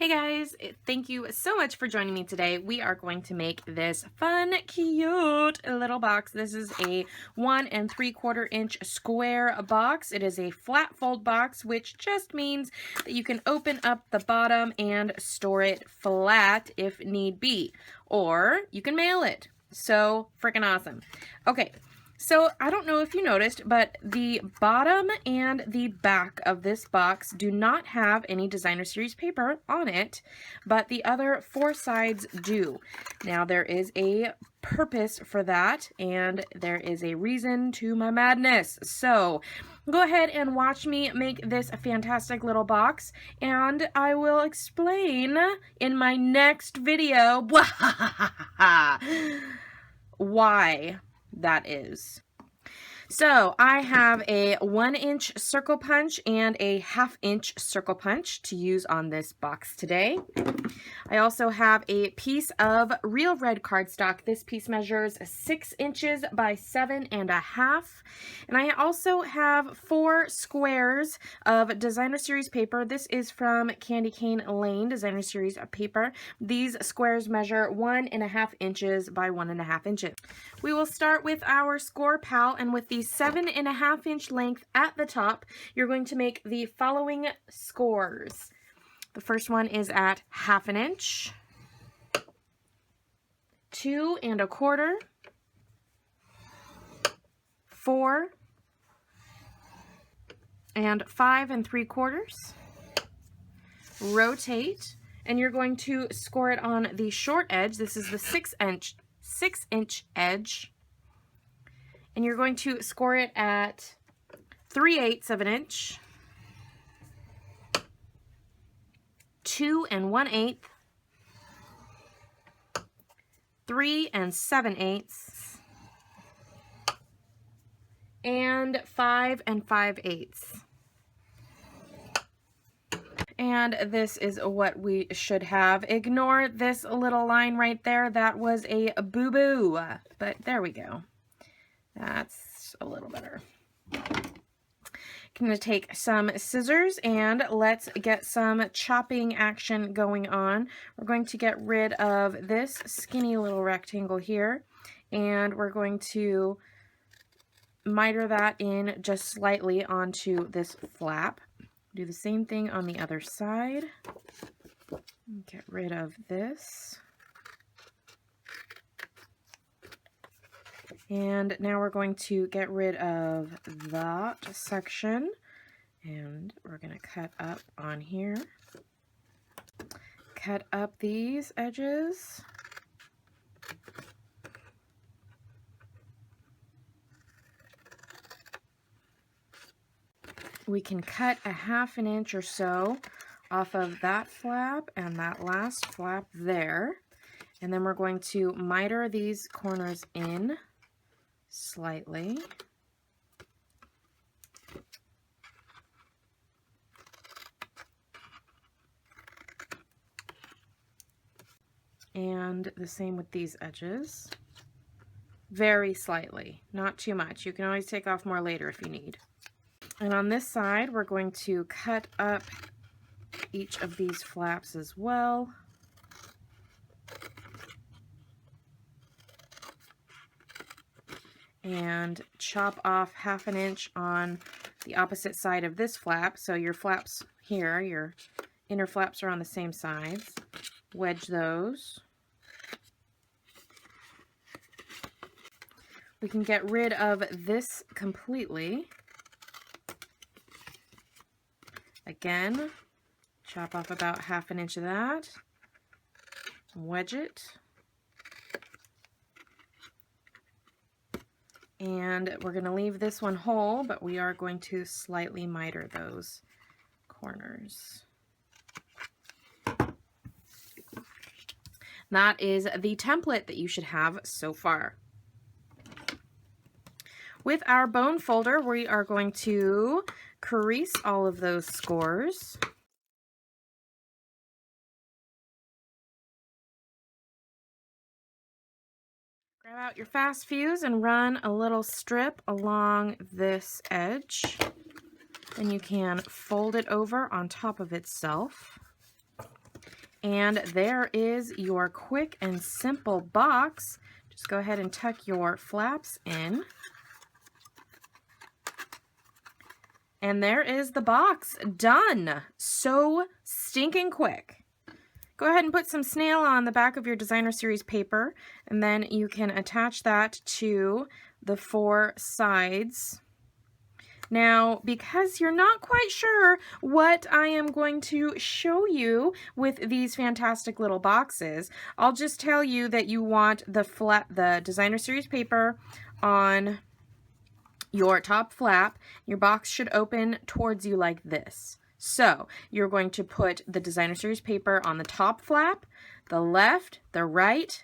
Hey guys, thank you so much for joining me today. We are going to make this fun, cute little box. This is a 1 3/4 inch square box. It is a flat fold box, which just means that you can open up the bottom and store it flat if need be, or you can mail it. So freaking awesome. Okay. So I don't know if you noticed, but the bottom and the back of this box do not have any designer series paper on it, but the other 4 sides do. Now there is a purpose for that, and there is a reason to my madness. So go ahead and watch me make this fantastic little box, and I will explain in my next video why that is. So I have a 1 inch circle punch and a 1/2 inch circle punch to use on this box today. I also have a piece of real red cardstock. This piece measures 6 inches by 7.5. And I also have 4 squares of designer series paper. This is from Candy Cane Lane designer series paper. These squares measure 1.5 inches by 1.5 inches. We will start with our score pal, and with the 7.5 inch length at the top, you're going to make the following scores. The first one is at 1/2 inch, 2 1/4, 4, and 5 3/4. Rotate, and you're going to score it on the short edge. This is the 6 inch edge, and you're going to score it at 3/8 of an inch, 2 1/8, 3 7/8, and 5 5/8. And this is what we should have. Ignore this little line right there. That was a boo-boo, but there we go. That's a little better. I'm going to take some scissors and let's get some chopping action going on. We're going to get rid of this skinny little rectangle here, and we're going to miter that in just slightly onto this flap. Do the same thing on the other side. Get rid of this. And now we're going to get rid of that section, and we're going to cut up on here. Cut up these edges. We can cut a 1/2 inch or so off of that flap and that last flap there. And then we're going to miter these corners in slightly. And the same with these edges. Very slightly, not too much. You can always take off more later if you need. And on this side, we're going to cut up each of these flaps as well. And chop off 1/2 inch on the opposite side of this flap. So your flaps here, your inner flaps are on the same sides. Wedge those. We can get rid of this completely. Again, chop off about 1/2 inch of that. Wedge it. And we're going to leave this one whole, but we are going to slightly miter those corners. That is the template that you should have so far. With our bone folder, we are going to crease all of those scores. Grab out your fast fuse and run a little strip along this edge. Then you can fold it over on top of itself. And there is your quick and simple box. Just go ahead and tuck your flaps in. And there is the box, done. So stinking quick. Go ahead and put some snail on the back of your designer series paper, and then you can attach that to the 4 sides. Now, because you're not quite sure what I am going to show you with these fantastic little boxes, I'll just tell you that you want the designer series paper on your top flap. Your box should open towards you like this. So you're going to put the designer series paper on the top flap, the left, the right,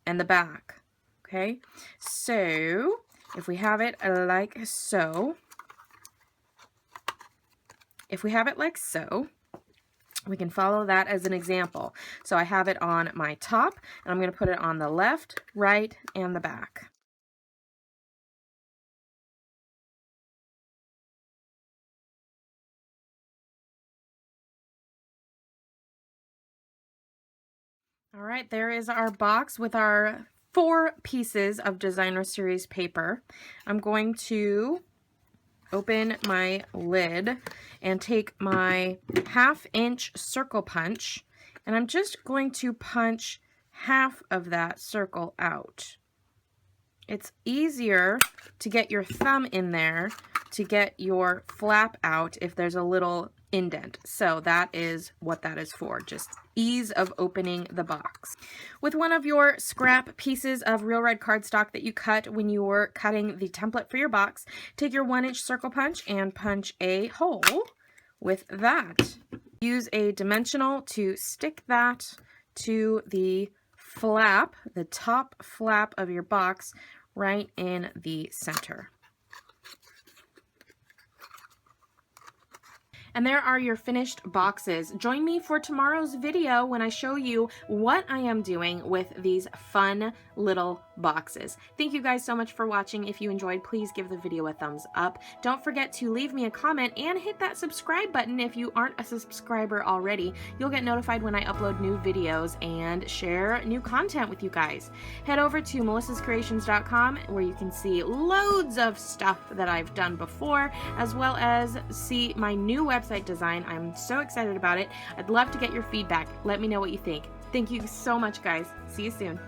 and the back. Okay, so if we have it like so, we can follow that as an example. So I have it on my top, and I'm going to put it on the left, right, and the back. All right, there is our box with our 4 pieces of designer series paper. I'm going to open my lid and take my 1/2 inch circle punch, and I'm just going to punch half of that circle out. It's easier to get your thumb in there to get your flap out if there's a little indent. So that is what that is for, just ease of opening the box. With one of your scrap pieces of real red cardstock that you cut when you were cutting the template for your box, take your 1-inch circle punch and punch a hole with that. Use a dimensional to stick that to the flap, the top flap of your box, right in the center. And there are your finished boxes. Join me for tomorrow's video when I show you what I am doing with these fun little boxes. Thank you guys so much for watching. If you enjoyed, please give the video a thumbs up. Don't forget to leave me a comment and hit that subscribe button if you aren't a subscriber already. You'll get notified when I upload new videos and share new content with you guys. Head over to melissascreations.com where you can see loads of stuff that I've done before, as well as see my new website design. I'm so excited about it. I'd love to get your feedback. Let me know what you think. Thank you so much, guys. See you soon.